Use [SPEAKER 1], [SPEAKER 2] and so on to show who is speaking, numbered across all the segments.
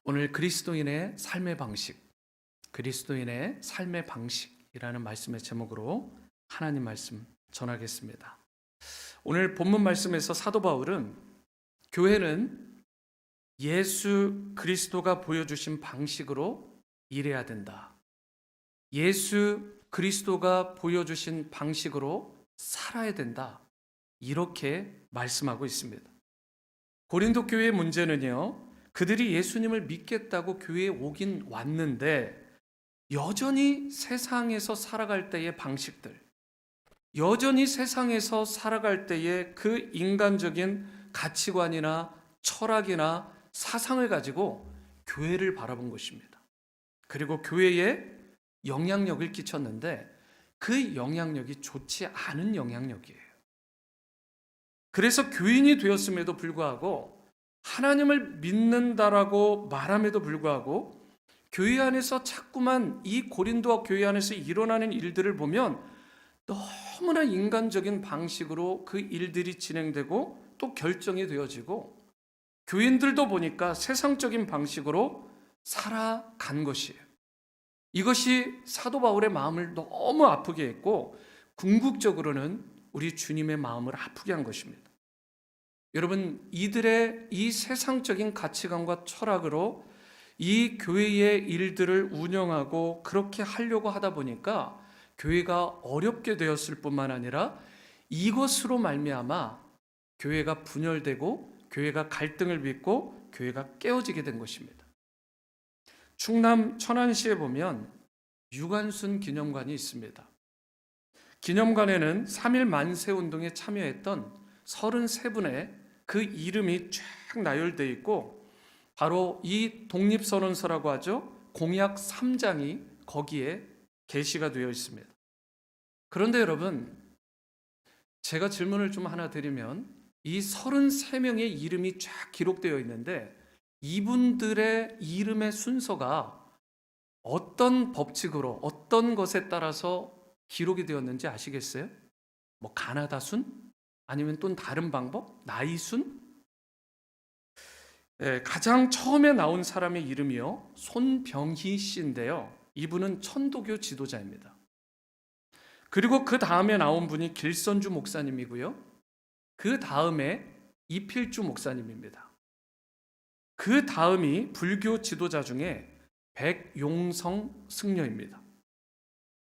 [SPEAKER 1] 오늘 그리스도인의 삶의 방식이라는 말씀의 제목으로 하나님 말씀 전하겠습니다. 오늘 본문 말씀에서 사도 바울은 교회는 예수 그리스도가 보여주신 방식으로 일해야 된다. 예수 그리스도가 보여주신 방식으로 살아야 된다. 이렇게 말씀하고 있습니다. 고린도 교회의 문제는요, 그들이 예수님을 믿겠다고 교회에 오긴 왔는데 여전히 세상에서 살아갈 때의 방식들, 여전히 세상에서 살아갈 때의 그 인간적인 가치관이나 철학이나 사상을 가지고 교회를 바라본 것입니다. 그리고 교회에 영향력을 끼쳤는데 그 영향력이 좋지 않은 영향력이에요. 그래서 교인이 되었음에도 불구하고 하나님을 믿는다라고 말함에도 불구하고 교회 안에서 자꾸만 이 고린도 교회 안에서 일어나는 일들을 보면 너무나 인간적인 방식으로 그 일들이 진행되고 또 결정이 되어지고 교인들도 보니까 세상적인 방식으로 살아간 것이에요. 이것이 사도 바울의 마음을 너무 아프게 했고 궁극적으로는 우리 주님의 마음을 아프게 한 것입니다. 여러분, 이들의 이 세상적인 가치관과 철학으로 이 교회의 일들을 운영하고 그렇게 하려고 하다 보니까 교회가 어렵게 되었을 뿐만 아니라 이것으로 말미암아 교회가 분열되고 교회가 갈등을 빚고 교회가 깨어지게 된 것입니다. 충남 천안시에 보면 유관순 기념관이 있습니다. 기념관에는 3.1 만세운동에 참여했던 33분의 그 이름이 쫙 나열되어 있고 바로 이 독립선언서라고 하죠. 공약 3장이 거기에 게시가 되어 있습니다. 그런데 여러분, 제가 질문을 좀 하나 드리면 이 33명의 이름이 쫙 기록되어 있는데 이분들의 이름의 순서가 어떤 법칙으로 어떤 것에 따라서 기록이 되었는지 아시겠어요? 뭐 가나다 순? 아니면 또 다른 방법? 나이 순? 가장 처음에 나온 사람의 이름이요, 손병희 씨인데요, 이분은 천도교 지도자입니다. 그리고 그 다음에 나온 분이 길선주 목사님이고요, 그 다음에 이필주 목사님입니다. 그 다음이 불교 지도자 중에 백용성 승려입니다.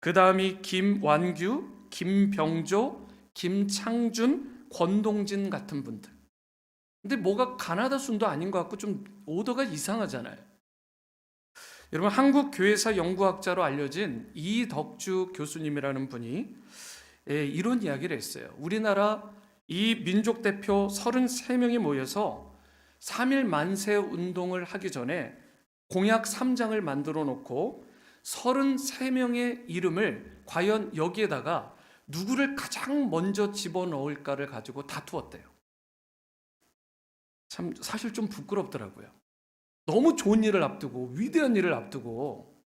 [SPEAKER 1] 그 다음이 김완규, 김병조, 김창준, 권동진 같은 분들. 근데 뭐가 가나다 순도 아닌 것 같고 좀 오더가 이상하잖아요. 여러분, 한국 교회사 연구학자로 알려진 이덕주 교수님이라는 분이 이런 이야기를 했어요. 우리나라 이 민족 대표 33명이 모여서 3.1 만세 운동을 하기 전에 공약 3장을 만들어 놓고 33명의 이름을 과연 여기에다가 누구를 가장 먼저 집어넣을까를 가지고 다투었대요. 참 사실 좀 부끄럽더라고요. 너무 좋은 일을 앞두고 위대한 일을 앞두고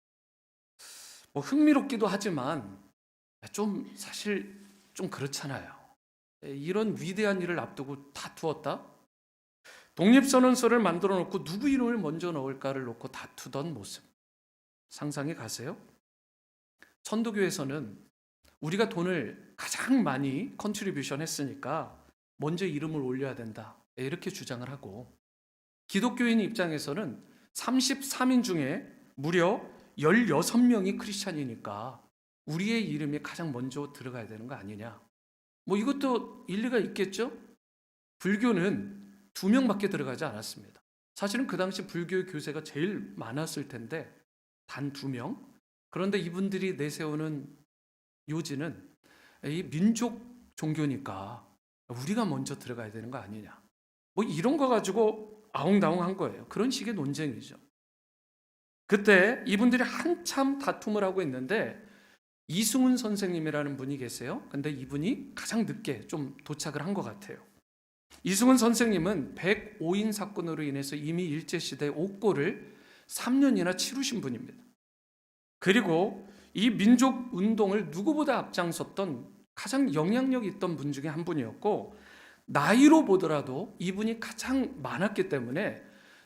[SPEAKER 1] 뭐 흥미롭기도 하지만 좀 사실 좀 그렇잖아요. 이런 위대한 일을 앞두고 다투었다? 독립선언서를 만들어 놓고 누구 이름을 먼저 넣을까를 놓고 다투던 모습 상상해 가세요? 천도교에서는 우리가 돈을 가장 많이 컨트리뷰션 했으니까 먼저 이름을 올려야 된다, 이렇게 주장을 하고, 기독교인 입장에서는 33인 중에 무려 16명이 크리스찬이니까 우리의 이름이 가장 먼저 들어가야 되는 거 아니냐, 뭐 이것도 일리가 있겠죠? 불교는 2명밖에 들어가지 않았습니다. 사실은 그 당시 불교의 교세가 제일 많았을 텐데 단 2명. 그런데 이분들이 내세우는 요지는 이 민족 종교니까 우리가 먼저 들어가야 되는 거 아니냐, 뭐 이런 거 가지고 아웅다웅한 거예요. 그런 식의 논쟁이죠. 그때 이분들이 한참 다툼을 하고 있는데 이승훈 선생님이라는 분이 계세요. 근데 이분이 가장 늦게 좀 도착을 한 것 같아요. 이승훈 선생님은 105인 사건으로 인해서 이미 일제시대 옥고를 3년이나 치르신 분입니다. 그리고 이 민족 운동을 누구보다 앞장섰던 가장 영향력 있던 분 중에 한 분이었고, 나이로 보더라도 이분이 가장 많았기 때문에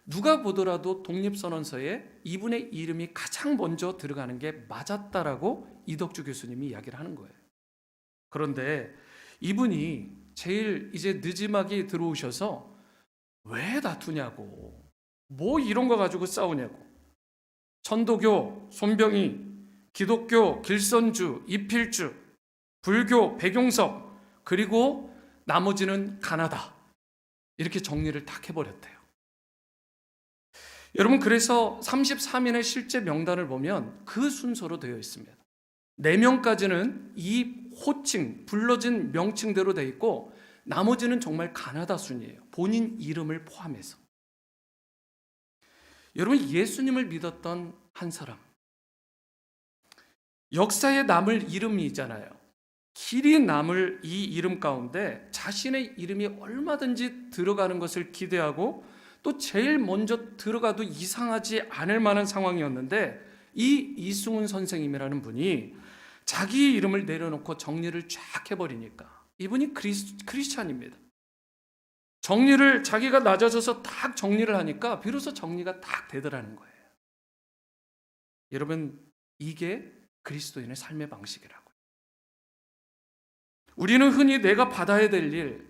[SPEAKER 1] 누가 보더라도 독립선언서에 이분의 이름이 가장 먼저 들어가는 게 맞았다라고 이덕주 교수님이 이야기를 하는 거예요. 그런데 이분이 제일 이제 늦지막이 들어오셔서 왜 다투냐고, 뭐 이런 거 가지고 싸우냐고, 천도교, 손병희, 기독교, 길선주, 이필주, 불교, 백용석, 그리고 나머지는 가나다, 이렇게 정리를 딱 해버렸대요. 여러분, 그래서 33인의 실제 명단을 보면 그 순서로 되어 있습니다. 4명까지는 이 호칭, 불러진 명칭대로 되어 있고, 나머지는 정말 가나다 순이에요. 본인 이름을 포함해서. 여러분, 예수님을 믿었던 한 사람, 역사에 남을 이름이잖아요. 길이 남을 이 이름 가운데 자신의 이름이 얼마든지 들어가는 것을 기대하고, 또 제일 먼저 들어가도 이상하지 않을 만한 상황이었는데, 이 이승훈 선생님이라는 분이 자기 이름을 내려놓고 정리를 쫙 해버리니까 이분이 크리스찬입니다. 정리를 자기가 낮아져서 딱 정리를 하니까 비로소 정리가 딱 되더라는 거예요. 여러분, 이게 그리스도인의 삶의 방식이라고요. 우리는 흔히 내가 받아야 될 일,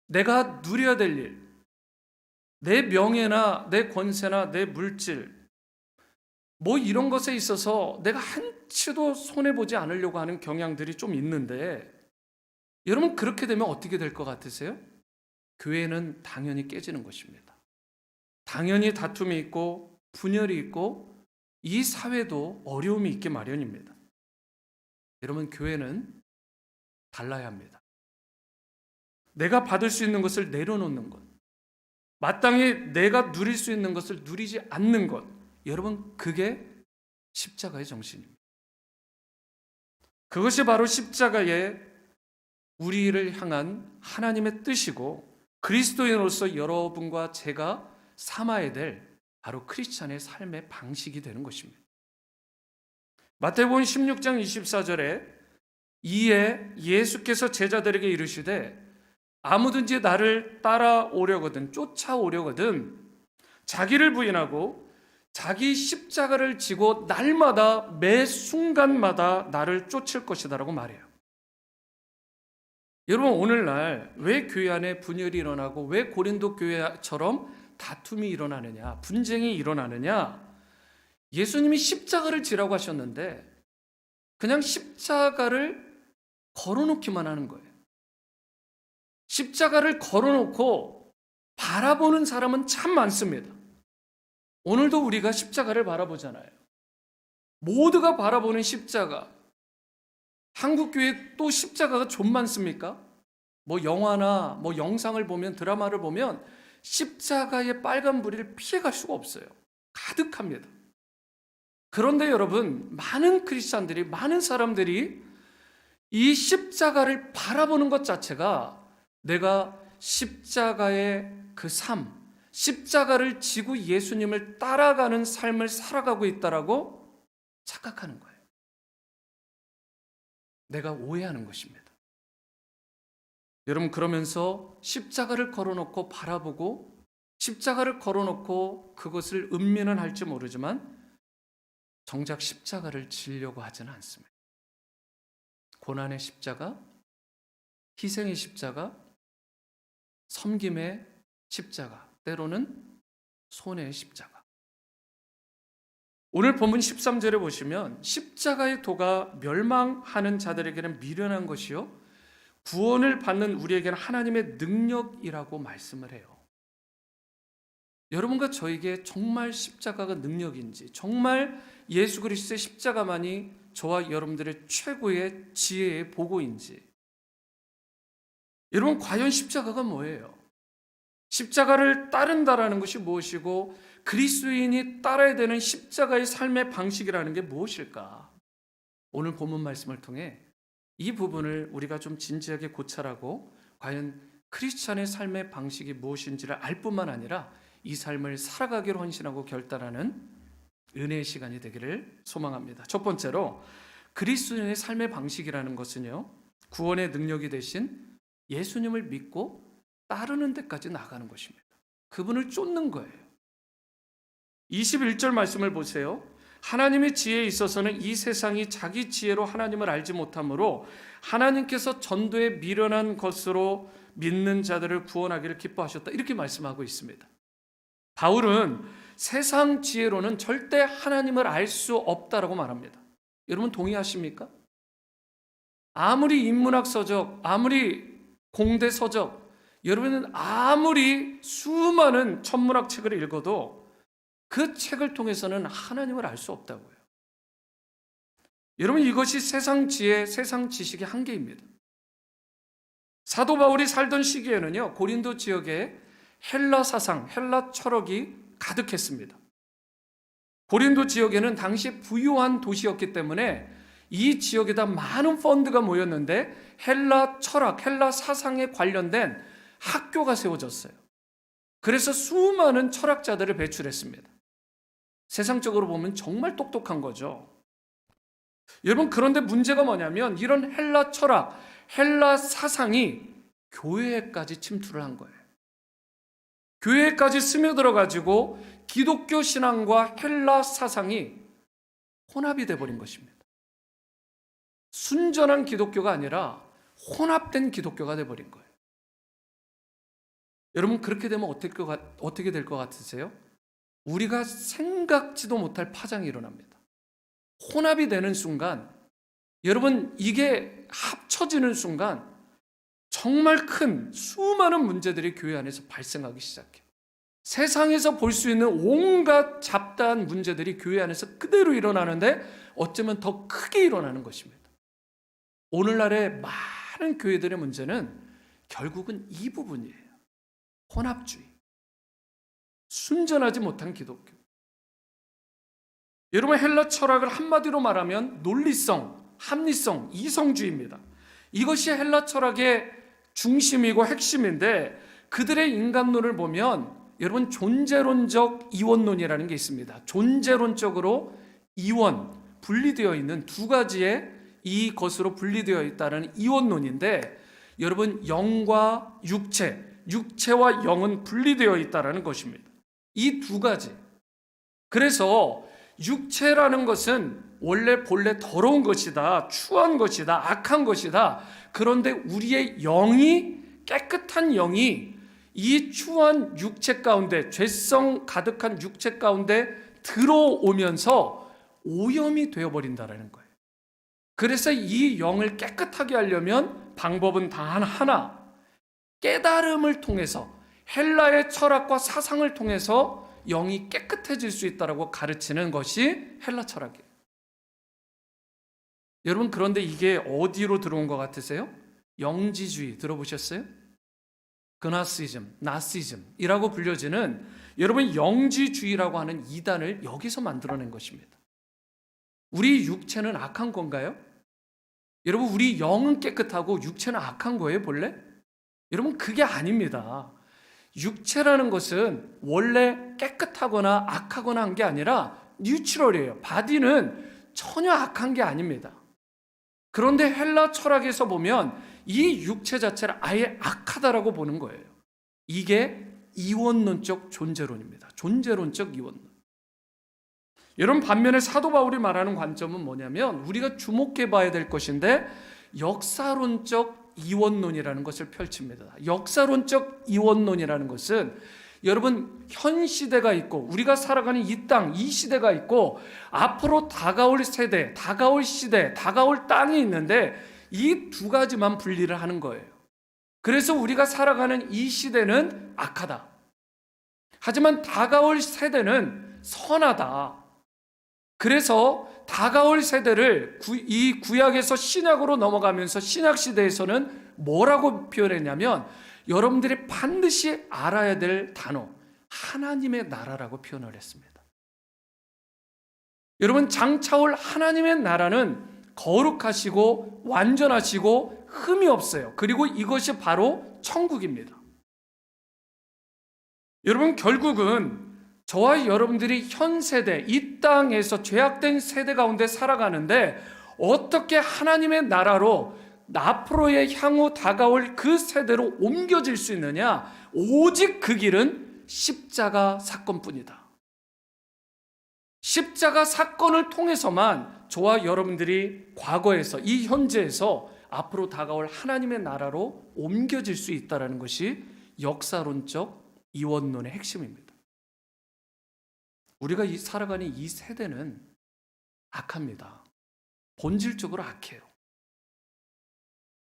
[SPEAKER 1] 내가 누려야 될 일, 내 명예나 내 권세나 내 물질, 뭐 이런 것에 있어서 내가 한치도 손해보지 않으려고 하는 경향들이 좀 있는데, 여러분, 그렇게 되면 어떻게 될 것 같으세요? 교회는 당연히 깨지는 것입니다. 당연히 다툼이 있고 분열이 있고 이 사회도 어려움이 있기 마련입니다. 여러분, 교회는 달라야 합니다. 내가 받을 수 있는 것을 내려놓는 것, 마땅히 내가 누릴 수 있는 것을 누리지 않는 것, 여러분, 그게 십자가의 정신입니다. 그것이 바로 십자가의 우리를 향한 하나님의 뜻이고, 그리스도인으로서 여러분과 제가 삼아야 될 바로 크리스찬의 삶의 방식이 되는 것입니다. 마태복음 16장 24절에 이에 예수께서 제자들에게 이르시되 아무든지 나를 따라오려거든, 쫓아오려거든 자기를 부인하고 자기 십자가를 지고 날마다 매 순간마다 나를 쫓을 것이다 라고 말해요. 여러분, 오늘날 왜 교회 안에 분열이 일어나고 왜 고린도 교회처럼 다툼이 일어나느냐, 분쟁이 일어나느냐? 예수님이 십자가를 지라고 하셨는데 그냥 십자가를 걸어놓기만 하는 거예요. 십자가를 걸어놓고 바라보는 사람은 참 많습니다. 오늘도 우리가 십자가를 바라보잖아요. 모두가 바라보는 십자가. 한국교회 또 십자가가 좀 많습니까? 뭐 영화나 뭐 영상을 보면, 드라마를 보면 십자가의 빨간 불을 피해갈 수가 없어요. 가득합니다. 그런데 여러분, 많은 크리스찬들이, 많은 사람들이 이 십자가를 바라보는 것 자체가 내가 십자가의 그 삶, 십자가를 지고 예수님을 따라가는 삶을 살아가고 있다라고 착각하는 거예요. 내가 오해하는 것입니다. 여러분, 그러면서 십자가를 걸어놓고 바라보고 십자가를 걸어놓고 그것을 음미는 할지 모르지만 정작 십자가를 지려고 하지는 않습니다. 고난의 십자가, 희생의 십자가, 섬김의 십자가, 때로는 손해의 십자가. 오늘 본문 13절에 보시면 십자가의 도가 멸망하는 자들에게는 미련한 것이요 구원을 받는 우리에게는 하나님의 능력이라고 말씀을 해요. 여러분과 저에게 정말 십자가가 능력인지, 정말 예수 그리스도의 십자가만이 저와 여러분들의 최고의 지혜의 보고인지, 여러분, 과연 십자가가 뭐예요? 십자가를 따른다라는 것이 무엇이고 그리스도인이 따라야 되는 십자가의 삶의 방식이라는 게 무엇일까? 오늘 본문 말씀을 통해 이 부분을 우리가 좀 진지하게 고찰하고 과연 크리스찬의 삶의 방식이 무엇인지를 알 뿐만 아니라 이 삶을 살아가기로 헌신하고 결단하는 은혜의 시간이 되기를 소망합니다. 첫 번째로, 그리스도인의 삶의 방식이라는 것은요, 구원의 능력이 되신 예수님을 믿고 따르는 데까지 나가는 것입니다. 그분을 쫓는 거예요. 21절 말씀을 보세요. 하나님의 지혜에 있어서는 이 세상이 자기 지혜로 하나님을 알지 못하므로 하나님께서 전도에 미련한 것으로 믿는 자들을 구원하기를 기뻐하셨다. 이렇게 말씀하고 있습니다. 바울은 세상 지혜로는 절대 하나님을 알 수 없다라고 말합니다. 여러분 동의하십니까? 아무리 인문학 서적, 아무리 공대 서적, 여러분은 아무리 수많은 천문학 책을 읽어도 그 책을 통해서는 하나님을 알 수 없다고요. 여러분 이것이 세상 지혜, 세상 지식의 한계입니다. 사도 바울이 살던 시기에는요, 고린도 지역에 헬라 사상, 헬라 철학이 가득했습니다. 고린도 지역에는 당시 부유한 도시였기 때문에 이 지역에다 많은 펀드가 모였는데 헬라 철학, 헬라 사상에 관련된 학교가 세워졌어요. 그래서 수많은 철학자들을 배출했습니다. 세상적으로 보면 정말 똑똑한 거죠. 여러분 그런데 문제가 뭐냐면 이런 헬라 철학, 헬라 사상이 교회에까지 침투를 한 거예요. 교회에까지 스며들어가지고 기독교 신앙과 헬라 사상이 혼합이 돼버린 것입니다. 순전한 기독교가 아니라 혼합된 기독교가 돼버린 거예요. 여러분 그렇게 되면 어떻게 될 것 같으세요? 우리가 생각지도 못할 파장이 일어납니다. 혼합이 되는 순간, 여러분 이게 합쳐지는 순간 정말 큰 수많은 문제들이 교회 안에서 발생하기 시작해요. 세상에서 볼 수 있는 온갖 잡다한 문제들이 교회 안에서 그대로 일어나는데 어쩌면 더 크게 일어나는 것입니다. 오늘날의 많은 교회들의 문제는 결국은 이 부분이에요. 혼합주의, 순전하지 못한 기독교. 여러분 헬라 철학을 한마디로 말하면 논리성, 합리성, 이성주의입니다. 이것이 헬라 철학의 중심이고 핵심인데 그들의 인간론을 보면 여러분 존재론적 이원론이라는 게 있습니다. 존재론적으로 이원, 분리되어 있는 두 가지의 이 것으로 분리되어 있다는 이원론인데 여러분 영과 육체, 육체와 영은 분리되어 있다는 것입니다. 이 두 가지. 그래서 육체라는 것은 본래 더러운 것이다, 추한 것이다, 악한 것이다. 그런데 우리의 영이, 깨끗한 영이 이 추한 육체 가운데, 죄성 가득한 육체 가운데 들어오면서 오염이 되어버린다는 거예요. 그래서 이 영을 깨끗하게 하려면 방법은 단 하나, 깨달음을 통해서, 헬라의 철학과 사상을 통해서 영이 깨끗해질 수 있다고 가르치는 것이 헬라 철학이에요. 여러분 그런데 이게 어디로 들어온 것 같으세요? 영지주의 들어보셨어요? 그나시즘, 나시즘이라고 불려지는 여러분 영지주의라고 하는 이단을 여기서 만들어낸 것입니다. 우리 육체는 악한 건가요? 여러분 우리 영은 깨끗하고 육체는 악한 거예요 본래? 여러분 그게 아닙니다. 육체라는 것은 원래 깨끗하거나 악하거나 한 게 아니라 뉴트럴이에요. 바디는 전혀 악한 게 아닙니다. 그런데 헬라 철학에서 보면 이 육체 자체를 아예 악하다라고 보는 거예요. 이게 이원론적 존재론입니다. 존재론적 이원론. 여러분 반면에 사도 바울이 말하는 관점은 뭐냐면 우리가 주목해 봐야 될 것인데 역사론적 이원론이라는 것을 펼칩니다. 역사론적 이원론이라는 것은 여러분 현 시대가 있고 우리가 살아가는 이 땅, 이 시대가 있고 앞으로 다가올 세대, 다가올 시대, 다가올 땅이 있는데 이 두 가지만 분리를 하는 거예요. 그래서 우리가 살아가는 이 시대는 악하다. 하지만 다가올 세대는 선하다. 그래서 다가올 세대를 이 구약에서 신약으로 넘어가면서 신약 시대에서는 뭐라고 표현했냐면 여러분들이 반드시 알아야 될 단어 하나님의 나라라고 표현을 했습니다. 여러분 장차올 하나님의 나라는 거룩하시고 완전하시고 흠이 없어요. 그리고 이것이 바로 천국입니다. 여러분 결국은 저와 여러분들이 현 세대, 이 땅에서 죄악된 세대 가운데 살아가는데 어떻게 하나님의 나라로 앞으로의 향후 다가올 그 세대로 옮겨질 수 있느냐? 오직 그 길은 십자가 사건뿐이다. 십자가 사건을 통해서만 저와 여러분들이 과거에서 이 현재에서 앞으로 다가올 하나님의 나라로 옮겨질 수 있다는 것이 역사론적 이원론의 핵심입니다. 우리가 살아가는 이 세대는 악합니다. 본질적으로 악해요.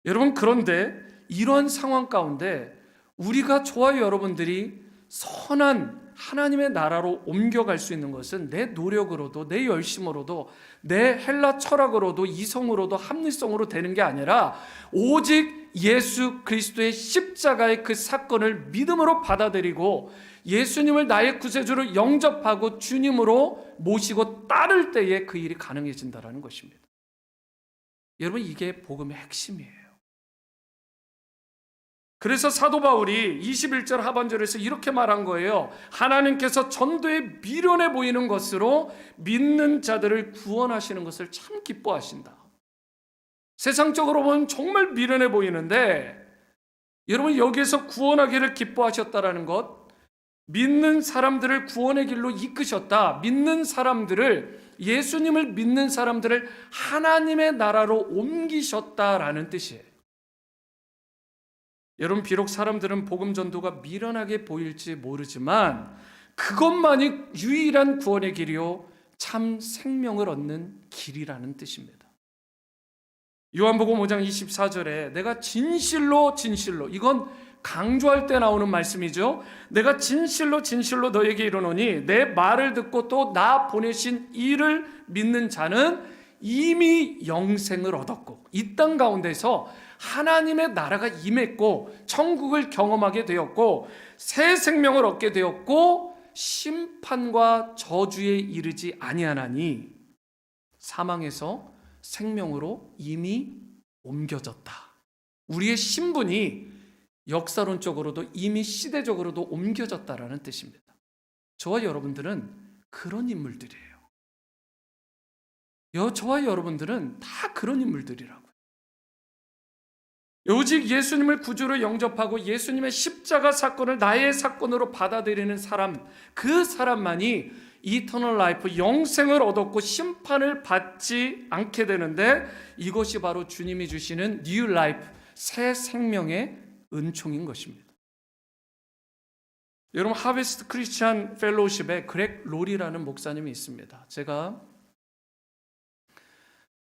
[SPEAKER 1] 여러분, 그런데 이런 상황 가운데 우리가 저와 여러분들이 선한 하나님의 나라로 옮겨갈 수 있는 것은 내 노력으로도, 내 열심으로도, 내 헬라 철학으로도, 이성으로도, 합리성으로 되는 게 아니라 오직 예수 그리스도의 십자가의 그 사건을 믿음으로 받아들이고 예수님을 나의 구세주로 영접하고 주님으로 모시고 따를 때에 그 일이 가능해진다는 것입니다. 여러분, 이게 복음의 핵심이에요. 그래서 사도 바울이 21절 하반절에서 이렇게 말한 거예요. 하나님께서 전도에 미련해 보이는 것으로 믿는 자들을 구원하시는 것을 참 기뻐하신다. 세상적으로 보면 정말 미련해 보이는데 여러분, 여기에서 구원하기를 기뻐하셨다라는 것, 믿는 사람들을 구원의 길로 이끄셨다. 믿는 사람들을, 예수님을 믿는 사람들을 하나님의 나라로 옮기셨다라는 뜻이에요. 여러분, 비록 사람들은 복음 전도가 미련하게 보일지 모르지만 그것만이 유일한 구원의 길이요 참 생명을 얻는 길이라는 뜻입니다. 요한복음 5장 24절에 내가 진실로 이건 강조할 때 나오는 말씀이죠. 내가 진실로 너에게 이르노니 내 말을 듣고 또 나 보내신 이를 믿는 자는 이미 영생을 얻었고 이 땅 가운데서 하나님의 나라가 임했고 천국을 경험하게 되었고 새 생명을 얻게 되었고 심판과 저주에 이르지 아니하나니 사망에서 생명으로 이미 옮겨졌다. 우리의 신분이 역사론적으로도 이미 시대적으로도 옮겨졌다라는 뜻입니다. 저와 여러분들은 그런 인물들이에요. 저와 여러분들은 다 그런 인물들이라고요. 오직 예수님을 구주로 영접하고 예수님의 십자가 사건을 나의 사건으로 받아들이는 사람, 그 사람만이 이터널 라이프, 영생을 얻었고 심판을 받지 않게 되는데 이것이 바로 주님이 주시는 뉴 라이프, 새 생명의 은총인 것입니다. 여러분, 하베스트 크리스찬 펠로우십에 그렉 로리라는 목사님이 있습니다. 제가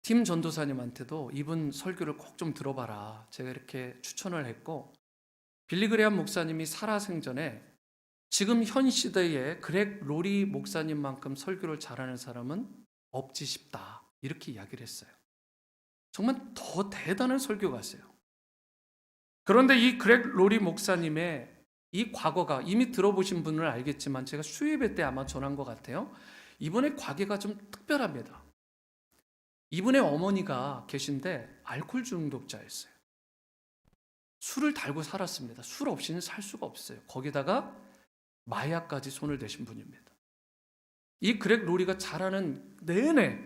[SPEAKER 1] 팀 전도사님한테도 이분 설교를 꼭 좀 들어봐라, 제가 이렇게 추천을 했고, 빌리 그레함 목사님이 살아생전에 지금 현 시대에 그렉 로리 목사님만큼 설교를 잘하는 사람은 없지 싶다, 이렇게 이야기를 했어요. 정말 더 대단한 설교가세요. 그런데 이 그렉 로리 목사님의 이 과거가 이미 들어보신 분은 알겠지만 제가 수요예배 때 아마 전한 것 같아요. 이분의 과거가 좀 특별합니다. 이분의 어머니가 계신데 알코올 중독자였어요. 술을 달고 살았습니다. 술 없이는 살 수가 없어요. 거기다가 마약까지 손을 대신 분입니다. 이 그렉 로리가 자라는 내내,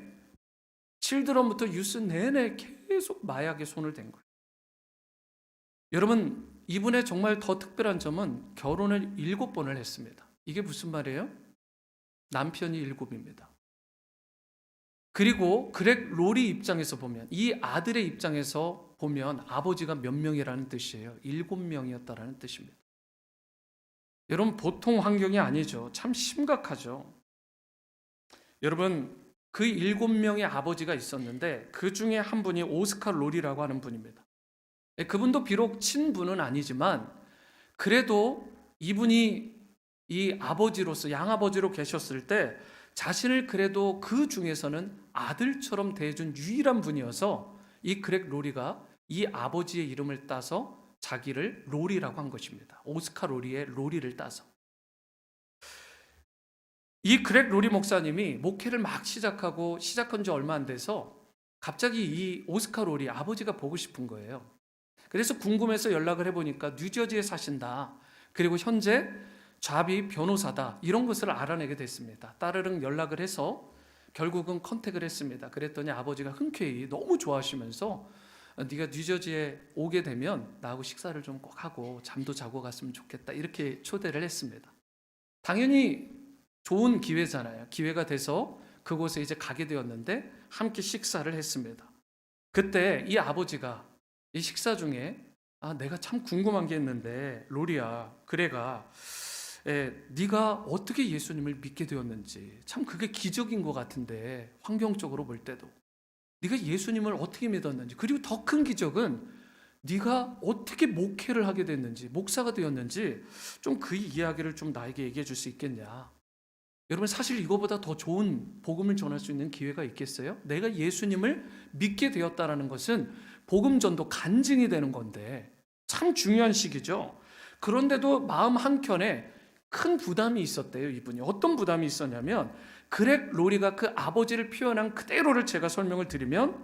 [SPEAKER 1] 칠드런부터 유스 내내 계속 마약에 손을 댄 거예요. 여러분, 이분의 정말 더 특별한 점은 결혼을 7번을 했습니다. 이게 무슨 말이에요? 남편이 7입니다. 그리고 그렉 로리 입장에서 보면, 이 아들의 입장에서 보면 아버지가 몇 명이라는 뜻이에요? 7명이었다라는 뜻입니다. 여러분, 보통 환경이 아니죠. 참 심각하죠. 여러분, 그 7명의 아버지가 있었는데 그 중에 한 분이 오스카 로리라고 하는 분입니다. 그분도 비록 친분은 아니지만 그래도 이분이 이 아버지로서, 양아버지로 계셨을 때 자신을 그래도 그 중에서는 아들처럼 대해준 유일한 분이어서 이 그렉 로리가 이 아버지의 이름을 따서 자기를 로리라고 한 것입니다. 오스카 로리의 로리를 따서. 이 그렉 로리 목사님이 목회를 막 시작한 지 얼마 안 돼서 갑자기 이 오스카 로리 아버지가 보고 싶은 거예요. 그래서 궁금해서 연락을 해보니까 뉴저지에 사신다. 그리고 현재 잡이 변호사다. 이런 것을 알아내게 됐습니다. 따르릉 연락을 해서 결국은 컨택을 했습니다. 그랬더니 아버지가 흔쾌히 너무 좋아하시면서 네가 뉴저지에 오게 되면 나하고 식사를 좀 꼭 하고 잠도 자고 갔으면 좋겠다, 이렇게 초대를 했습니다. 당연히 좋은 기회잖아요. 기회가 돼서 그곳에 이제 가게 되었는데 함께 식사를 했습니다. 그때 이 아버지가 이 식사 중에 내가 참 궁금한 게 있는데 로리야, 그래가 네가 어떻게 예수님을 믿게 되었는지 참 그게 기적인 것 같은데, 환경적으로 볼 때도 네가 예수님을 어떻게 믿었는지, 그리고 더 큰 기적은 네가 어떻게 목회를 하게 됐는지, 목사가 되었는지 좀 그 이야기를 좀 나에게 얘기해 줄 수 있겠냐. 여러분, 사실 이거보다 더 좋은 복음을 전할 수 있는 기회가 있겠어요? 내가 예수님을 믿게 되었다는 것은 복음 전도 간증이 되는 건데 참 중요한 시기죠. 그런데도 마음 한켠에 큰 부담이 있었대요. 이분이 어떤 부담이 있었냐면, 그렉 로리가 그 아버지를 표현한 그대로를 제가 설명을 드리면,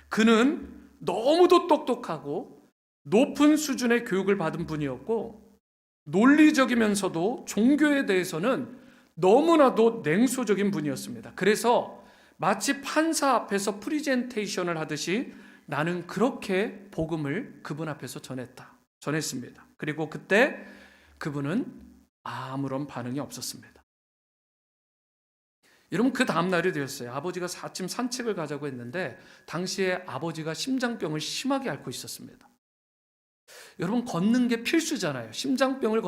[SPEAKER 1] 그는 너무도 똑똑하고 높은 수준의 교육을 받은 분이었고, 논리적이면서도 종교에 대해서는 너무나도 냉소적인 분이었습니다. 그래서 마치 판사 앞에서 프리젠테이션을 하듯이 나는 그렇게 복음을 그분 앞에서 전했습니다. 그리고 그때 그분은 아무런 반응이 없었습니다. 여러분, 그 다음 날이 되었어요. 아버지가 아침 산책을 가자고 했는데 당시에 아버지가 심장병을 심하게 앓고 있었습니다. 여러분, 걷는 게 필수잖아요. 심장병을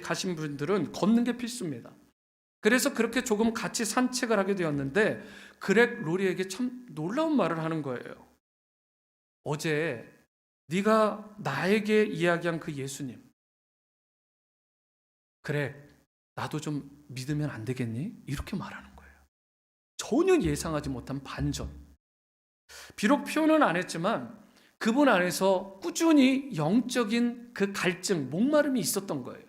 [SPEAKER 1] 가신 분들은 걷는 게 필수입니다. 그래서 그렇게 조금 같이 산책을 하게 되었는데 그렉 로리에게 참 놀라운 말을 하는 거예요. 어제 네가 나에게 이야기한 그 예수님, 그래, 나도 좀 믿으면 안 되겠니? 이렇게 말하는 거예요. 전혀 예상하지 못한 반전. 비록 표현은 안 했지만 그분 안에서 꾸준히 영적인 그 갈증, 목마름이 있었던 거예요.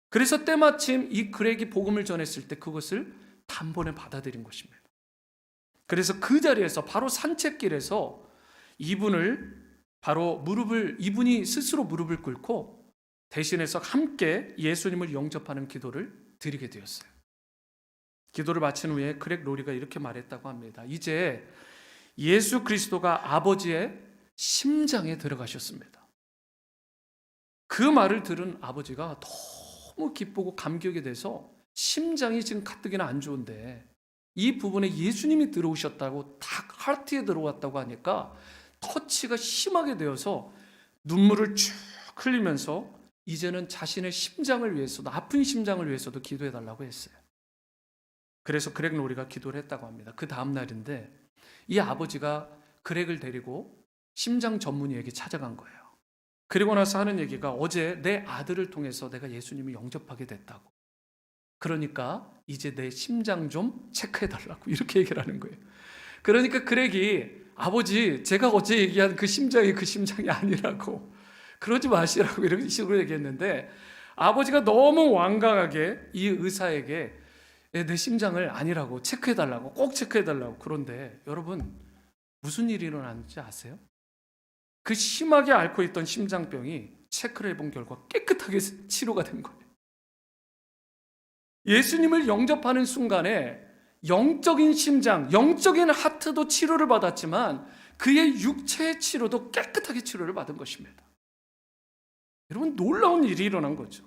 [SPEAKER 1] 그래서 때마침 이 그렉이 복음을 전했을 때 그것을 단번에 받아들인 것입니다. 그래서 그 자리에서 바로 산책길에서 이분이 스스로 무릎을 꿇고 대신해서 함께 예수님을 영접하는 기도를 드리게 되었어요. 기도를 마친 후에 그렉 로리가 이렇게 말했다고 합니다. 이제 예수 그리스도가 아버지의 심장에 들어가셨습니다. 그 말을 들은 아버지가 너무 기쁘고 감격이 돼서, 심장이 지금 가뜩이나 안 좋은데 이 부분에 예수님이 들어오셨다고, 딱 하트에 들어왔다고 하니까 터치가 심하게 되어서 눈물을 쭉 흘리면서 이제는 자신의 심장을 위해서도, 아픈 심장을 위해서도 기도해 달라고 했어요. 그래서 그렉 로리가 기도를 했다고 합니다. 그 다음 날인데 이 아버지가 그렉을 데리고 심장 전문의에게 찾아간 거예요. 그리고 나서 하는 얘기가, 어제 내 아들을 통해서 내가 예수님을 영접하게 됐다고. 그러니까 이제 내 심장 좀 체크해 달라고, 이렇게 얘기를 하는 거예요. 그러니까 그렉이, 아버지, 제가 어제 얘기한 그 심장이 아니라고, 그러지 마시라고 이런 식으로 얘기했는데, 아버지가 너무 완강하게 이 의사에게 내 심장을 아니라고, 체크해 달라고, 꼭 체크해 달라고. 그런데 여러분, 무슨 일이 일어났는지 아세요? 그 심하게 앓고 있던 심장병이 체크를 해본 결과 깨끗하게 치료가 된 거예요. 예수님을 영접하는 순간에 영적인 심장, 영적인 하트도 치료를 받았지만 그의 육체의 치료도 깨끗하게 치료를 받은 것입니다. 여러분, 놀라운 일이 일어난 거죠.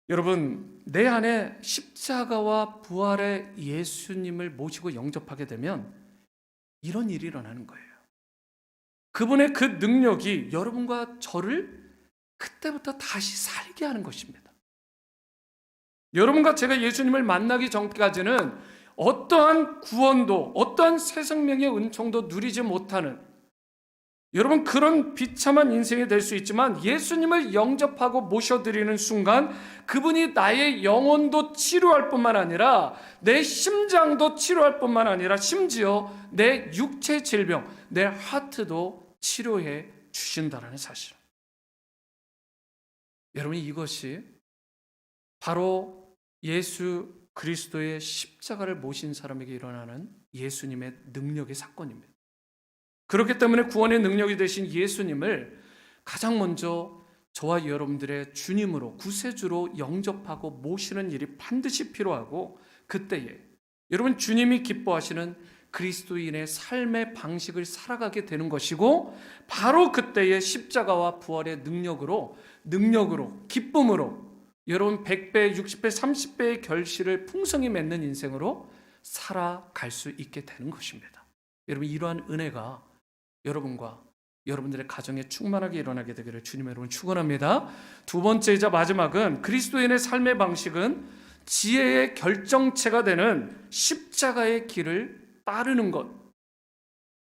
[SPEAKER 1] 여러분, 내 안에 십자가와 부활의 예수님을 모시고 영접하게 되면 이런 일이 일어나는 거예요. 그분의 그 능력이 여러분과 저를 그때부터 다시 살게 하는 것입니다. 여러분과 제가 예수님을 만나기 전까지는 어떠한 구원도, 어떠한 새 생명의 은총도 누리지 못하는, 여러분, 그런 비참한 인생이 될 수 있지만 예수님을 영접하고 모셔드리는 순간 그분이 나의 영혼도 치료할 뿐만 아니라 내 심장도 치료할 뿐만 아니라 심지어 내 육체 질병, 내 하트도 치료해 주신다는 사실. 여러분, 이것이 바로 예수 그리스도의 십자가를 모신 사람에게 일어나는 예수님의 능력의 사건입니다. 그렇기 때문에 구원의 능력이 되신 예수님을 가장 먼저 저와 여러분들의 주님으로, 구세주로 영접하고 모시는 일이 반드시 필요하고, 그때에 여러분, 주님이 기뻐하시는 그리스도인의 삶의 방식을 살아가게 되는 것이고, 바로 그때에 십자가와 부활의 능력으로, 기쁨으로 여러분 100배, 60배, 30배의 결실을 풍성히 맺는 인생으로 살아갈 수 있게 되는 것입니다. 여러분 이러한 은혜가 여러분과 여러분들의 가정에 충만하게 일어나게 되기를 주님의 이름으로 축원합니다. 두 번째이자 마지막은 그리스도인의 삶의 방식은 지혜의 결정체가 되는 십자가의 길을 따르는 것.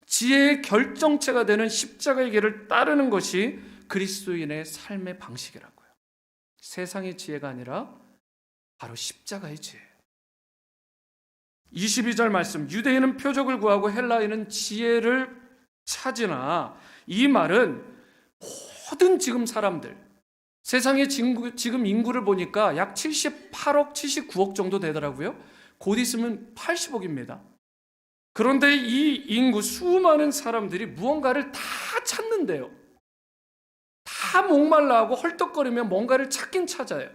[SPEAKER 1] 지혜의 결정체가 되는 십자가의 길을 따르는 것이 그리스도인의 삶의 방식이라고요. 세상의 지혜가 아니라 바로 십자가의 지혜. 22절 말씀, 유대인은 표적을 구하고 헬라인은 지혜를 찾으나, 이 말은 모든 지금 사람들, 세상의 지금 인구를 보니까 약 78억, 79억 정도 되더라고요. 곧 있으면 80억입니다. 그런데 이 인구 수많은 사람들이 무언가를 다 찾는데요. 다 목말라하고 헐떡거리며 뭔가를 찾긴 찾아요.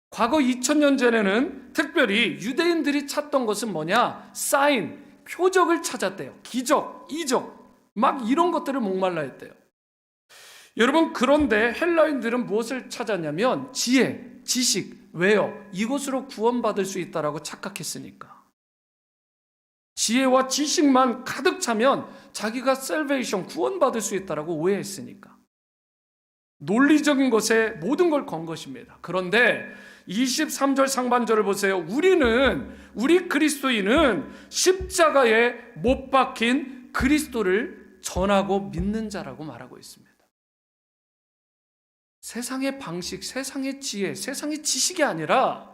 [SPEAKER 1] 과거 2000년 전에는 특별히 유대인들이 찾던 것은 뭐냐? 사인, 표적을 찾았대요. 기적, 이적, 막 이런 것들을 목말라 했대요. 여러분, 그런데 헬라인들은 무엇을 찾았냐면 지혜, 지식, 왜요? 이것으로 구원받을 수 있다라고 착각했으니까. 지혜와 지식만 가득 차면 자기가 salvation, 구원받을 수 있다라고 오해했으니까. 논리적인 것에 모든 걸 건 것입니다. 그런데 23절 상반절을 보세요. 우리 그리스도인은 십자가에 못 박힌 그리스도를 전하고 믿는 자라고 말하고 있습니다. 세상의 방식, 세상의 지혜, 세상의 지식이 아니라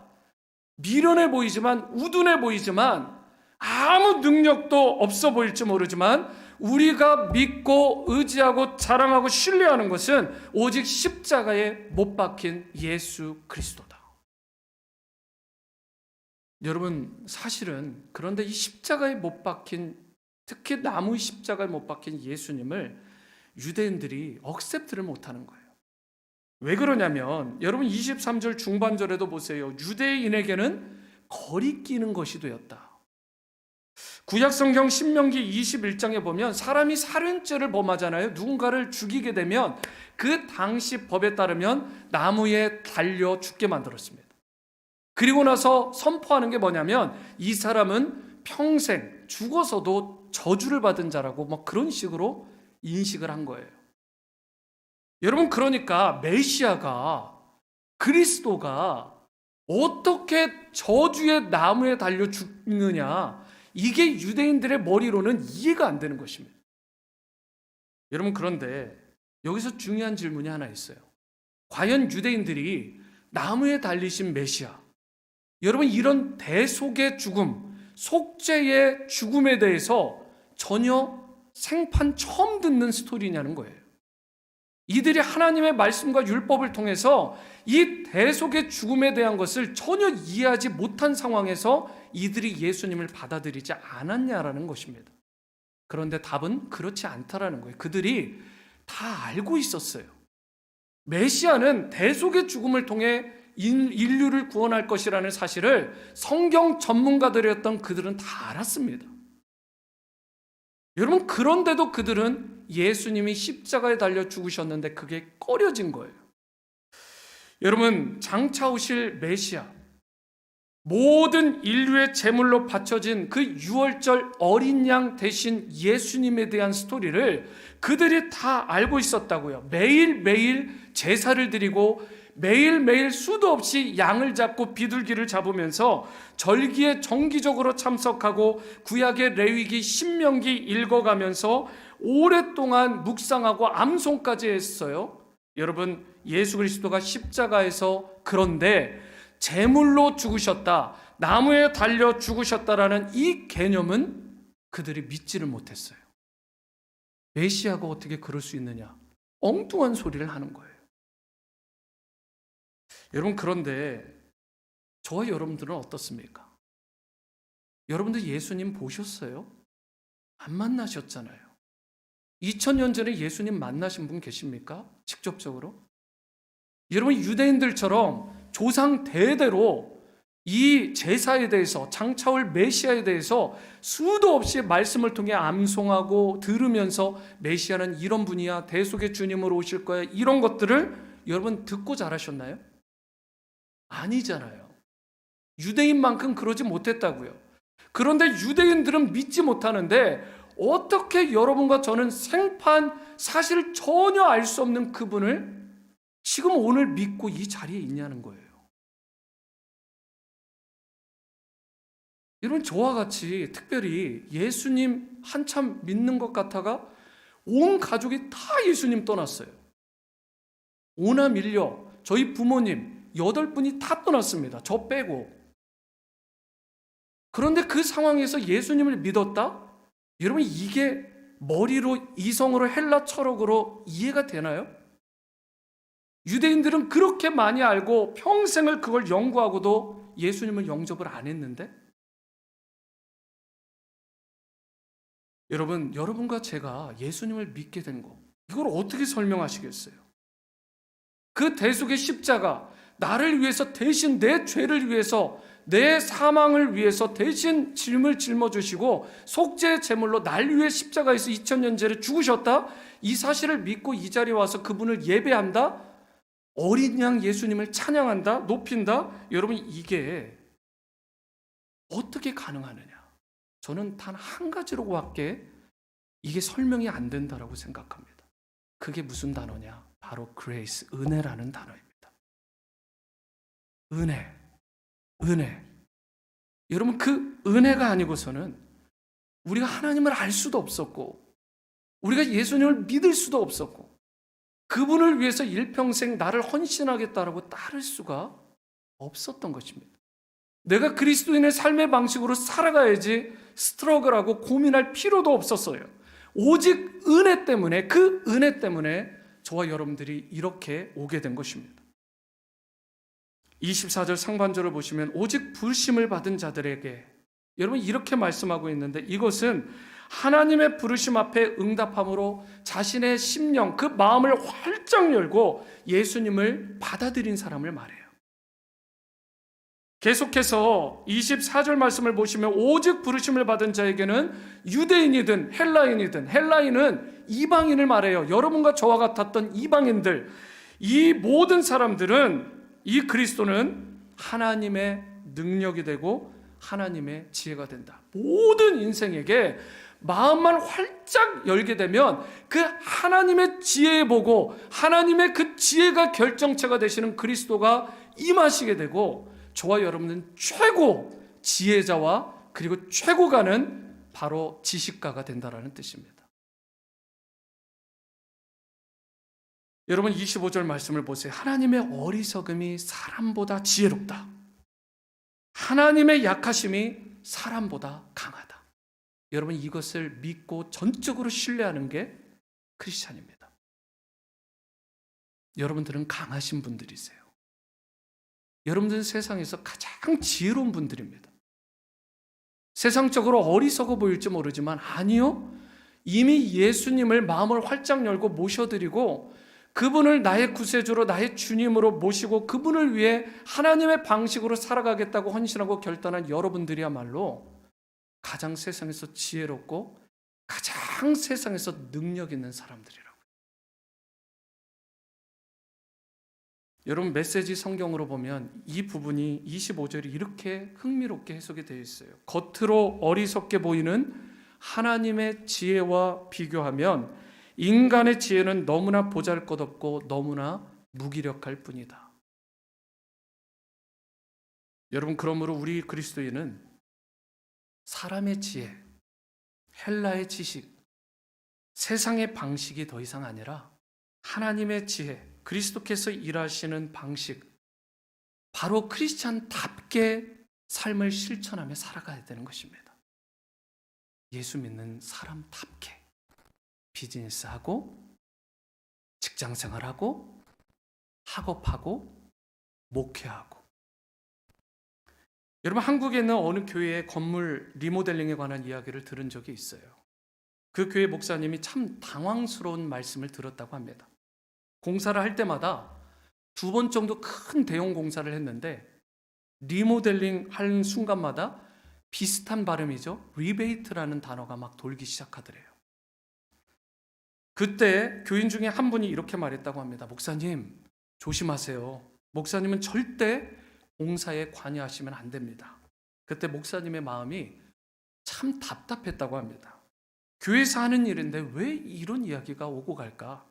[SPEAKER 1] 미련해 보이지만, 우둔해 보이지만, 아무 능력도 없어 보일지 모르지만 우리가 믿고 의지하고 자랑하고 신뢰하는 것은 오직 십자가에 못 박힌 예수 그리스도다. 여러분, 사실은 그런데 이 십자가에 못 박힌, 특히 나무 십자가에 못 박힌 예수님을 유대인들이 억셉트를 못하는 거예요. 왜 그러냐면 여러분 23절 중반절에도 보세요. 유대인에게는 거리끼는 것이 되었다. 구약성경 신명기 21장에 보면 사람이 살인죄를 범하잖아요. 누군가를 죽이게 되면 그 당시 법에 따르면 나무에 달려 죽게 만들었습니다. 그리고 나서 선포하는 게 뭐냐면 이 사람은 평생 죽어서도 저주를 받은 자라고 뭐 그런 식으로 인식을 한 거예요. 여러분, 그러니까 메시아가, 그리스도가 어떻게 저주의 나무에 달려 죽느냐, 이게 유대인들의 머리로는 이해가 안 되는 것입니다. 여러분, 그런데 여기서 중요한 질문이 하나 있어요. 과연 유대인들이 나무에 달리신 메시아, 여러분 이런 대속의 죽음, 속죄의 죽음에 대해서 전혀 생판 처음 듣는 스토리냐는 거예요. 이들이 하나님의 말씀과 율법을 통해서 이 대속의 죽음에 대한 것을 전혀 이해하지 못한 상황에서 이들이 예수님을 받아들이지 않았냐라는 것입니다. 그런데 답은 그렇지 않다라는 거예요. 그들이 다 알고 있었어요. 메시아는 대속의 죽음을 통해 인류를 구원할 것이라는 사실을 성경 전문가들이었던 그들은 다 알았습니다. 여러분, 그런데도 그들은 예수님이 십자가에 달려 죽으셨는데 그게 꺼려진 거예요. 여러분, 장차 오실 메시아, 모든 인류의 제물로 바쳐진 그 유월절 어린 양 대신 예수님에 대한 스토리를 그들이 다 알고 있었다고요. 매일매일 제사를 드리고 매일매일 수도 없이 양을 잡고 비둘기를 잡으면서 절기에 정기적으로 참석하고 구약의 레위기, 신명기 읽어가면서 오랫동안 묵상하고 암송까지 했어요. 여러분, 예수 그리스도가 십자가에서 그런데 제물로 죽으셨다, 나무에 달려 죽으셨다라는 이 개념은 그들이 믿지를 못했어요. 메시아가 어떻게 그럴 수 있느냐, 엉뚱한 소리를 하는 거예요. 여러분, 그런데 저와 여러분들은 어떻습니까? 여러분들 예수님 보셨어요? 안 만나셨잖아요. 2000년 전에 예수님 만나신 분 계십니까? 직접적으로? 여러분, 유대인들처럼 조상 대대로 이 제사에 대해서, 장차올 메시아에 대해서 수도 없이 말씀을 통해 암송하고 들으면서 메시아는 이런 분이야, 대속의 주님으로 오실 거야, 이런 것들을 여러분 듣고 자라셨나요? 아니잖아요. 유대인만큼 그러지 못했다고요. 그런데 유대인들은 믿지 못하는데 어떻게 여러분과 저는 생판 사실 전혀 알 수 없는 그분을 지금 오늘 믿고 이 자리에 있냐는 거예요. 여러분, 저와 같이 특별히 예수님 한참 믿는 것 같아가 온 가족이 다 예수님 떠났어요. 오나 밀려 저희 부모님 8분이 다 떠났습니다. 저 빼고. 그런데 그 상황에서 예수님을 믿었다? 여러분, 이게 머리로 이성으로 헬라 철학으로 이해가 되나요? 유대인들은 그렇게 많이 알고 평생을 그걸 연구하고도 예수님을 영접을 안 했는데, 여러분, 여러분과 제가 예수님을 믿게 된 거, 이걸 어떻게 설명하시겠어요? 그 대속의 십자가, 나를 위해서 대신 내 죄를 위해서, 내 사망을 위해서 대신 짐을 짊어주시고 속죄의 제물로 날 위해 십자가에서 2000년 전에 죽으셨다? 이 사실을 믿고 이 자리에 와서 그분을 예배한다? 어린 양 예수님을 찬양한다? 높인다? 여러분, 이게 어떻게 가능하느냐? 저는 단 한 가지로밖에 이게 설명이 안 된다라고 생각합니다. 그게 무슨 단어냐? 바로 grace, 은혜라는 단어입니다. 은혜. 여러분, 그 은혜가 아니고서는 우리가 하나님을 알 수도 없었고, 우리가 예수님을 믿을 수도 없었고, 그분을 위해서 일평생 나를 헌신하겠다라고 따를 수가 없었던 것입니다. 내가 그리스도인의 삶의 방식으로 살아가야지 스트러글하고 고민할 필요도 없었어요. 오직 은혜 때문에, 그 은혜 때문에 저와 여러분들이 이렇게 오게 된 것입니다. 24절 상반절을 보시면 오직 부르심을 받은 자들에게, 여러분 이렇게 말씀하고 있는데, 이것은 하나님의 부르심 앞에 응답함으로 자신의 심령, 그 마음을 활짝 열고 예수님을 받아들인 사람을 말해요. 계속해서 24절 말씀을 보시면 오직 부르심을 받은 자에게는 유대인이든 헬라인이든, 헬라인은 이방인을 말해요. 여러분과 저와 같았던 이방인들, 이 모든 사람들은, 이 그리스도는 하나님의 능력이 되고 하나님의 지혜가 된다. 모든 인생에게 마음만 활짝 열게 되면 그 하나님의 지혜에 보고 하나님의 그 지혜가 결정체가 되시는 그리스도가 임하시게 되고, 저와 여러분은 최고 지혜자와 그리고 최고가는 바로 지식가가 된다라는 뜻입니다. 여러분, 25절 말씀을 보세요. 하나님의 어리석음이 사람보다 지혜롭다. 하나님의 약하심이 사람보다 강하다. 여러분, 이것을 믿고 전적으로 신뢰하는 게 크리스찬입니다. 여러분들은 강하신 분들이세요. 여러분들은 세상에서 가장 지혜로운 분들입니다. 세상적으로 어리석어 보일지 모르지만 아니요, 이미 예수님을 마음을 활짝 열고 모셔드리고 그분을 나의 구세주로, 나의 주님으로 모시고 그분을 위해 하나님의 방식으로 살아가겠다고 헌신하고 결단한 여러분들이야말로 가장 세상에서 지혜롭고 가장 세상에서 능력 있는 사람들이라고. 여러분, 메시지 성경으로 보면 이 부분이 25절이 이렇게 흥미롭게 해석이 되어 있어요. 겉으로 어리석게 보이는 하나님의 지혜와 비교하면 인간의 지혜는 너무나 보잘것없고 너무나 무기력할 뿐이다. 여러분, 그러므로 우리 그리스도인은 사람의 지혜, 헬라의 지식, 세상의 방식이 더 이상 아니라 하나님의 지혜, 그리스도께서 일하시는 방식, 바로 크리스찬답게 삶을 실천하며 살아가야 되는 것입니다. 예수 믿는 사람답게 비즈니스하고 직장생활하고 학업하고 목회하고. 여러분, 한국에 있는 어느 교회의 건물 리모델링에 관한 이야기를 들은 적이 있어요. 그 교회 목사님이 참 당황스러운 말씀을 들었다고 합니다. 공사를 할 때마다 2번 정도 큰 대형 공사를 했는데 리모델링 하는 순간마다 비슷한 발음이죠. 리베이트라는 단어가 막 돌기 시작하더래요. 그때 교인 중에 한 분이 이렇게 말했다고 합니다. 목사님, 조심하세요. 목사님은 절대 봉사에 관여하시면 안 됩니다. 그때 목사님의 마음이 참 답답했다고 합니다. 교회에서 하는 일인데 왜 이런 이야기가 오고 갈까?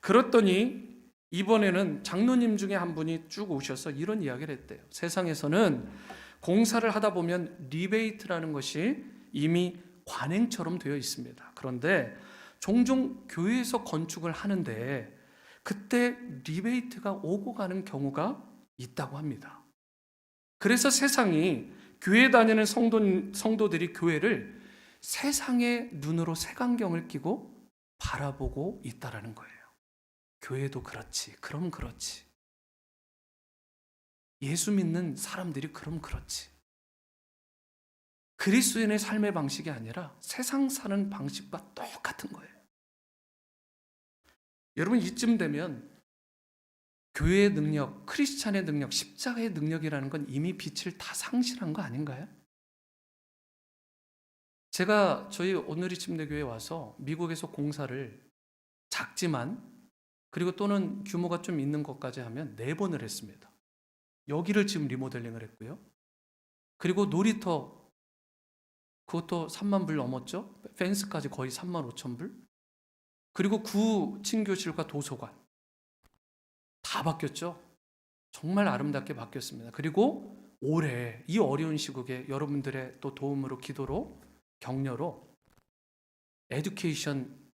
[SPEAKER 1] 그랬더니 이번에는 장로님 중에 한 분이 쭉 오셔서 이런 이야기를 했대요. 세상에서는 공사를 하다 보면 리베이트라는 것이 이미 관행처럼 되어 있습니다. 그런데 종종 교회에서 건축을 하는데 그때 리베이트가 오고 가는 경우가 있다고 합니다. 그래서 세상이 교회 다니는 성도들이 교회를 세상의 눈으로 색안경을 끼고 바라보고 있다라는 거예요. 교회도 그렇지. 그럼 그렇지. 예수 믿는 사람들이 그럼 그렇지. 그리스도인의 삶의 방식이 아니라 세상 사는 방식과 똑같은 거예요. 여러분, 이쯤 되면 교회의 능력, 크리스찬의 능력, 십자가의 능력이라는 건 이미 빛을 다 상실한 거 아닌가요? 제가 저희 오늘이 침례교회에 와서 미국에서 공사를 작지만 그리고 또는 규모가 좀 있는 것까지 하면 4번을 했습니다. 여기를 지금 리모델링을 했고요. 그리고 놀이터 그것도 3만 불 넘었죠. 펜스까지 거의 3만 5천 불. 그리고 구친교실과 도서관 다 바뀌었죠. 정말 아름답게 바뀌었습니다. 그리고 올해 이 어려운 시국에 여러분들의 또 도움으로, 기도로, 격려로 에듀케이션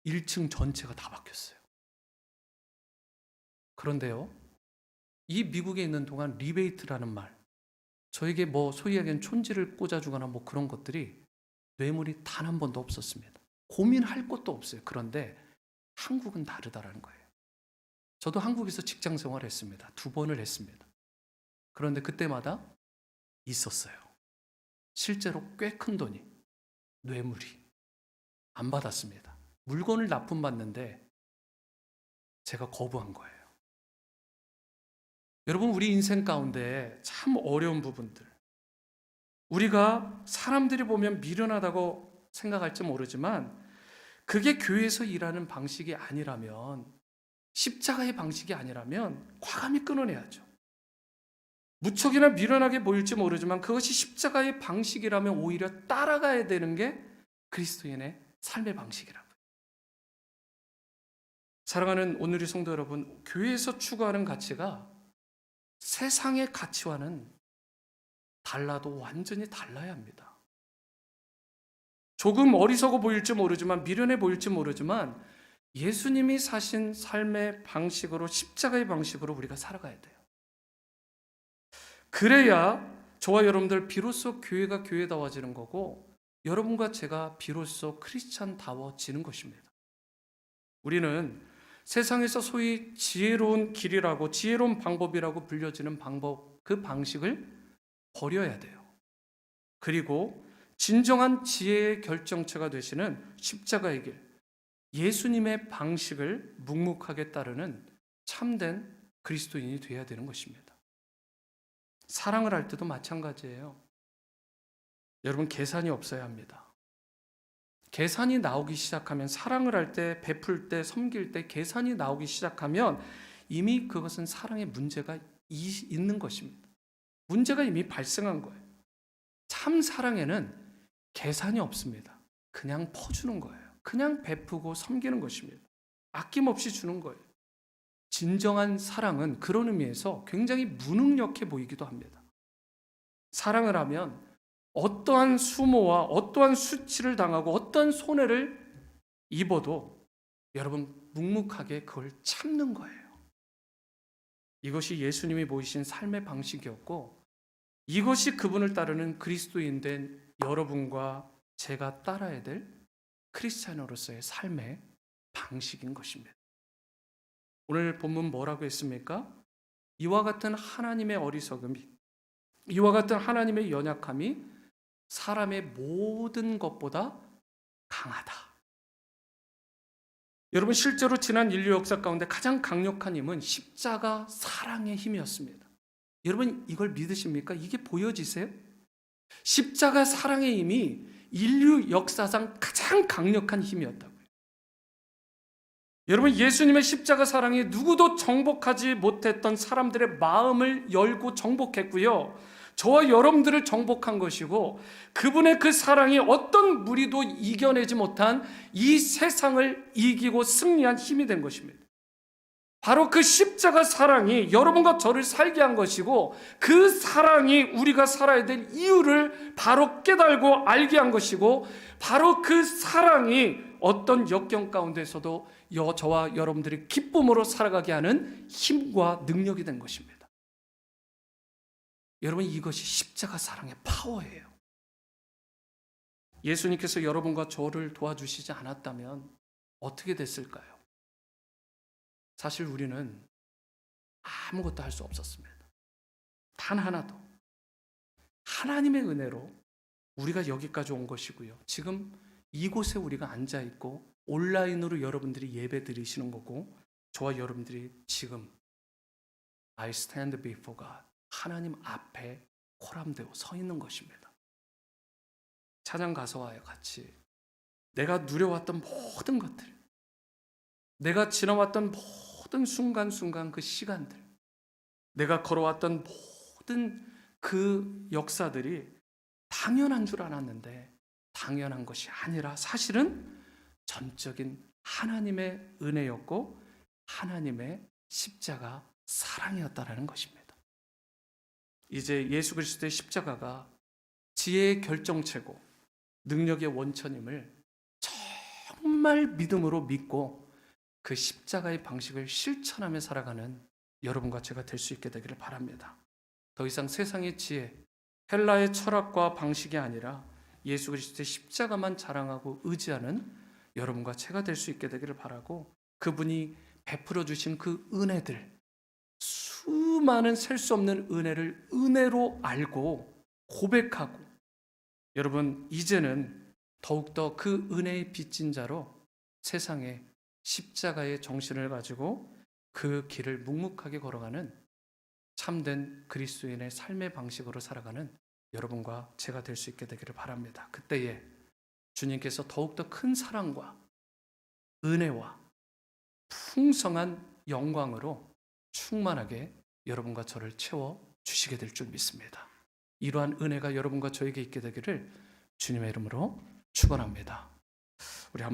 [SPEAKER 1] 1층 전체가 다 바뀌었어요. 그런데요, 이 미국에 있는 동안 리베이트라는 말, 저에게 뭐 소위 얘기하는 촌지를 꽂아주거나 뭐 그런 것들이 뇌물이 단 한 번도 없었습니다. 고민할 것도 없어요. 그런데 한국은 다르다라는 거예요. 저도 한국에서 직장 생활을 했습니다. 2번을 했습니다. 그런데 그때마다 있었어요. 실제로 꽤 큰 돈이, 뇌물이 안 받았습니다. 물건을 납품받는데 제가 거부한 거예요. 여러분, 우리 인생 가운데 참 어려운 부분들, 우리가 사람들이 보면 미련하다고 생각할지 모르지만 그게 교회에서 일하는 방식이 아니라면, 십자가의 방식이 아니라면 과감히 끊어내야죠. 무척이나 미련하게 보일지 모르지만 그것이 십자가의 방식이라면 오히려 따라가야 되는 게 그리스도인의 삶의 방식이라고요. 사랑하는 오늘의 성도 여러분, 교회에서 추구하는 가치가 세상의 가치와는 달라도 완전히 달라야 합니다. 조금 어리석어 보일지 모르지만, 미련해 보일지 모르지만 예수님이 사신 삶의 방식으로, 십자가의 방식으로 우리가 살아가야 돼요. 그래야 저와 여러분들 비로소 교회가 교회다워지는 거고, 여러분과 제가 비로소 크리스찬다워지는 것입니다. 우리는 세상에서 소위 지혜로운 길이라고, 지혜로운 방법이라고 불려지는 방법, 그 방식을 버려야 돼요. 그리고 진정한 지혜의 결정체가 되시는 십자가의 길, 예수님의 방식을 묵묵하게 따르는 참된 그리스도인이 되어야 되는 것입니다. 사랑을 할 때도 마찬가지예요. 여러분, 계산이 없어야 합니다. 계산이 나오기 시작하면, 사랑을 할 때, 베풀 때, 섬길 때 계산이 나오기 시작하면 이미 그것은 사랑에 문제가 있는 것입니다. 문제가 이미 발생한 거예요. 참 사랑에는 계산이 없습니다. 그냥 퍼주는 거예요. 그냥 베푸고 섬기는 것입니다. 아낌없이 주는 거예요. 진정한 사랑은 그런 의미에서 굉장히 무능력해 보이기도 합니다. 사랑을 하면 어떠한 수모와 어떠한 수치를 당하고 어떠한 손해를 입어도 여러분 묵묵하게 그걸 참는 거예요. 이것이 예수님이 보이신 삶의 방식이었고, 이것이 그분을 따르는 그리스도인 된 여러분과 제가 따라야 될 크리스찬으로서의 삶의 방식인 것입니다. 오늘 본문 뭐라고 했습니까? 이와 같은 하나님의 어리석음이, 이와 같은 하나님의 연약함이 사람의 모든 것보다 강하다. 여러분, 실제로 지난 인류 역사 가운데 가장 강력한 힘은 십자가 사랑의 힘이었습니다. 여러분, 이걸 믿으십니까? 이게 보여지세요? 십자가 사랑의 힘이 인류 역사상 가장 강력한 힘이었다고요. 여러분, 예수님의 십자가 사랑이 누구도 정복하지 못했던 사람들의 마음을 열고 정복했고요. 저와 여러분들을 정복한 것이고, 그분의 그 사랑이 어떤 무리도 이겨내지 못한 이 세상을 이기고 승리한 힘이 된 것입니다. 바로 그 십자가 사랑이 여러분과 저를 살게 한 것이고, 그 사랑이 우리가 살아야 될 이유를 바로 깨달고 알게 한 것이고, 바로 그 사랑이 어떤 역경 가운데서도 저와 여러분들이 기쁨으로 살아가게 하는 힘과 능력이 된 것입니다. 여러분, 이것이 십자가 사랑의 파워예요. 예수님께서 여러분과 저를 도와주시지 않았다면 어떻게 됐을까요? 사실 우리는 아무것도 할 수 없었습니다. 단 하나도. 하나님의 은혜로 우리가 여기까지 온 것이고요. 지금 이곳에 우리가 앉아 있고 온라인으로 여러분들이 예배 드리시는 거고, 저와 여러분들이 지금 I stand before God, 하나님 앞에 코람되어 서 있는 것입니다. 찬양 가서와요 같이 내가 누려왔던 모든 것들, 내가 지나왔던 모든 순간순간 그 시간들, 내가 걸어왔던 모든 그 역사들이 당연한 줄 알았는데 당연한 것이 아니라 사실은 전적인 하나님의 은혜였고 하나님의 십자가 사랑이었다라는 것입니다. 이제 예수 그리스도의 십자가가 지혜의 결정체고 능력의 원천임을 정말 믿음으로 믿고 그 십자가의 방식을 실천하며 살아가는 여러분과 제가 될 수 있게 되기를 바랍니다. 더 이상 세상의 지혜, 헬라의 철학과 방식이 아니라 예수 그리스도의 십자가만 자랑하고 의지하는 여러분과 제가 될 수 있게 되기를 바라고, 그분이 베풀어 주신 그 은혜들, 수많은 셀 수 없는 은혜를 은혜로 알고 고백하고, 여러분 이제는 더욱더 그 은혜의 빚진 자로 세상에 십자가의 정신을 가지고 그 길을 묵묵하게 걸어가는 참된 그리스도인의 삶의 방식으로 살아가는 여러분과 제가 될 수 있게 되기를 바랍니다. 그때에 주님께서 더욱더 큰 사랑과 은혜와 풍성한 영광으로 충만하게 여러분과 저를 채워 주시게 될 줄 믿습니다. 이러한 은혜가 여러분과 저에게 있게 되기를 주님의 이름으로 축원합니다. 우리